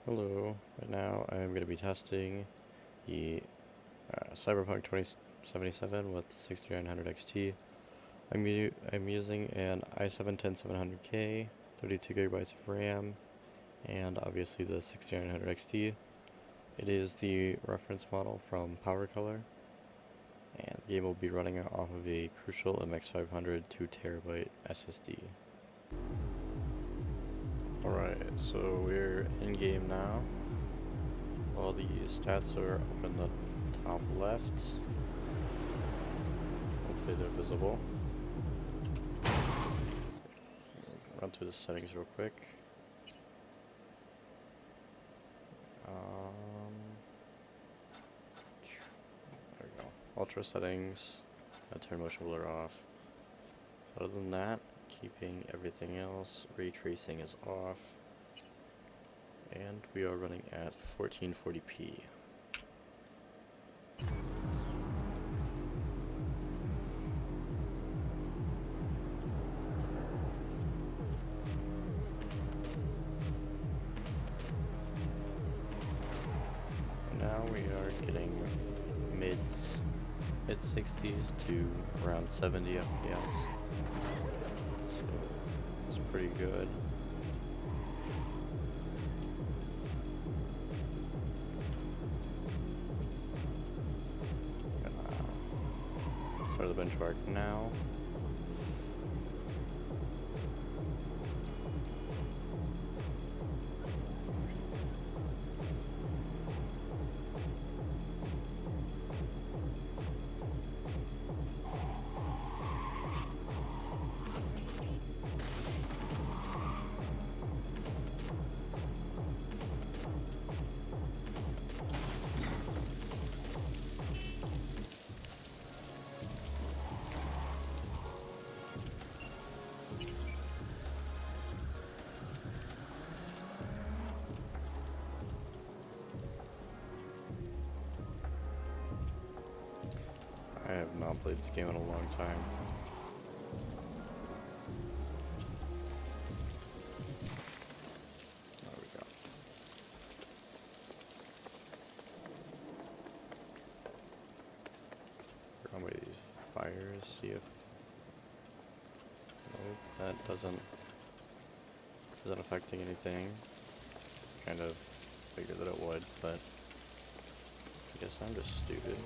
Hello, right now I'm going to be testing the Cyberpunk 2077 with 6900 XT. I'm using an i7-10700K, 32 gigabytes of RAM, and obviously the 6900 XT. It is the reference model from PowerColor, and the game will be running off of a Crucial MX500 2TB SSD. Alright, so we're in game now. All the stats are up in the top left. Hopefully they're visible. Run through the settings real quick. There we go. Ultra settings. I turn motion blur off. Other than that, keeping everything else. Ray tracing is off. And we are running at 1440p. Now we are getting mid 60s to around 70 FPS. So it's pretty good. Start the benchmark now. I have not played this game in a long time. There we go. Run away these fires, see if... Nope, that isn't affecting anything. Kind of figured that it would, but I guess I'm just stupid.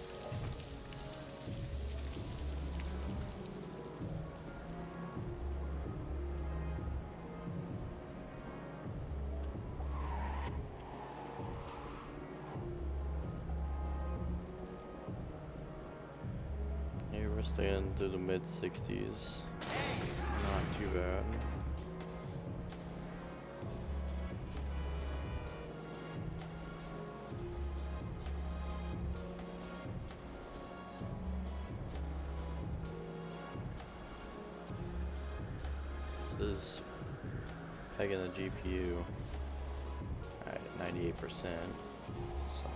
Yeah, we're staying to the mid 60s. Not too bad. This is pegging the GPU at 98%. So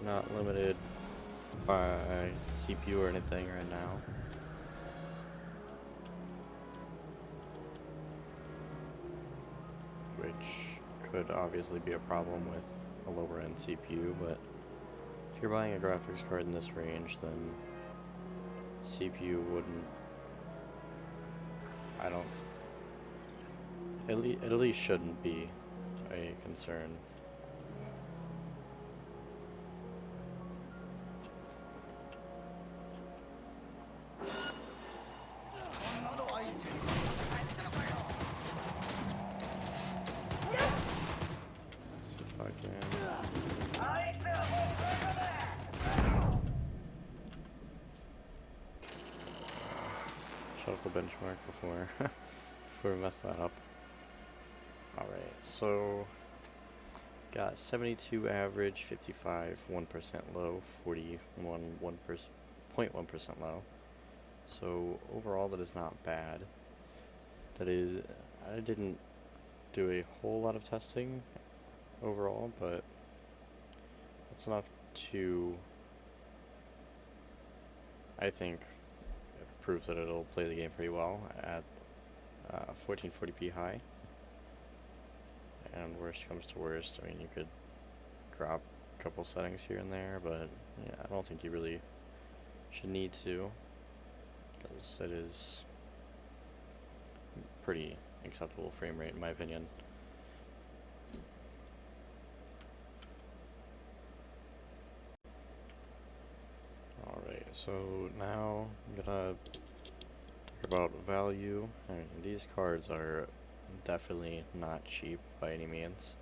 not limited by CPU or anything right now. Which could obviously be a problem with a lower end CPU, but if you're buying a graphics card in this range, then CPU wouldn't, at least shouldn't be a concern. See if I can. Shut off the benchmark before we mess that up. Alright, so got 72 average, 55 1% low, 41 0.1% low. So overall that is not bad. That is, I didn't do a whole lot of testing overall, but that's enough to, I think, prove that it'll play the game pretty well at 1440p high. And worst comes to worst, I mean, you could drop a couple settings here and there, but yeah, I don't think you really should need to, because it is pretty acceptable frame rate in my opinion. Alright, so now I'm gonna talk about value. I mean, these cards are definitely not cheap by any means.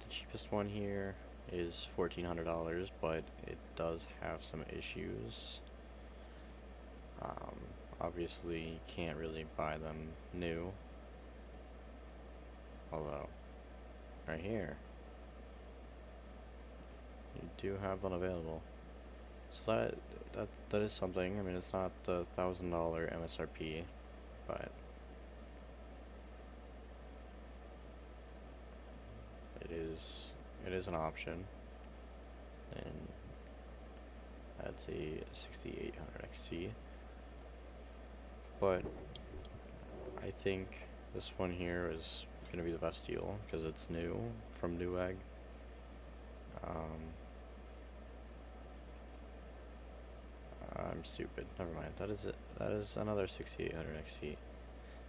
The cheapest one here is $1,400, but it does have some issues. Obviously, you can't really buy them new. Although, right here, you do have one available. So that is something. I mean, it's not the $1,000 MSRP, but it is an option. And that's a 6800 XT. But I think this one here is going to be the best deal because it's new from Newegg. I'm stupid. Never mind. That is it. That is another 6800 XT.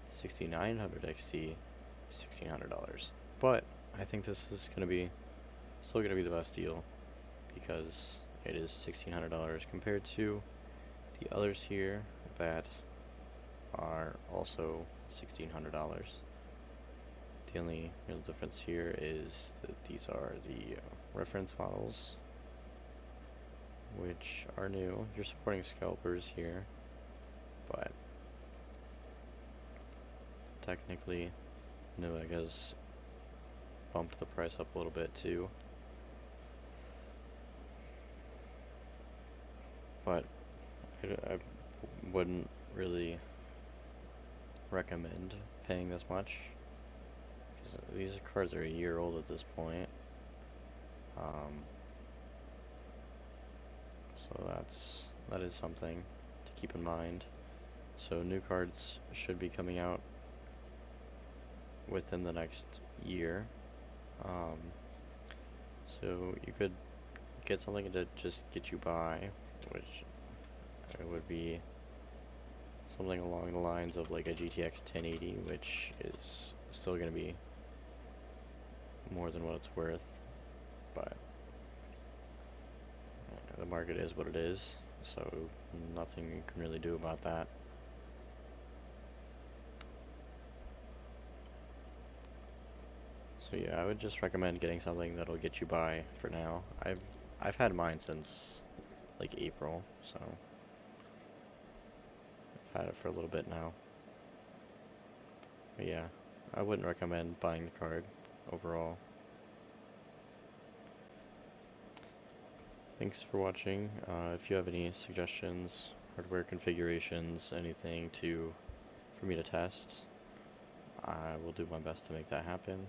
6900 XT, $1,600. But I think this is going to be still going to be the best deal because it is $1,600 compared to the others here that are also $1,600. The only real difference here is that these are the reference models, which are new. You're supporting scalpers here, but technically Newegg has bumped the price up a little bit too. But I wouldn't really recommend paying this much because these cards are a year old at this point. So that is something to keep in mind. So new cards should be coming out within the next year. So you could get something to just get you by, which it would be something along the lines of like a GTX 1080, which is still going to be more than what it's worth, but the market is what it is, so nothing you can really do about that. So yeah, I would just recommend getting something that'll get you by for now. I've had mine since like April, so I've had it for a little bit now. But yeah, I wouldn't recommend buying the card overall. Thanks for watching. If you have any suggestions, hardware configurations, anything for me to test, I will do my best to make that happen.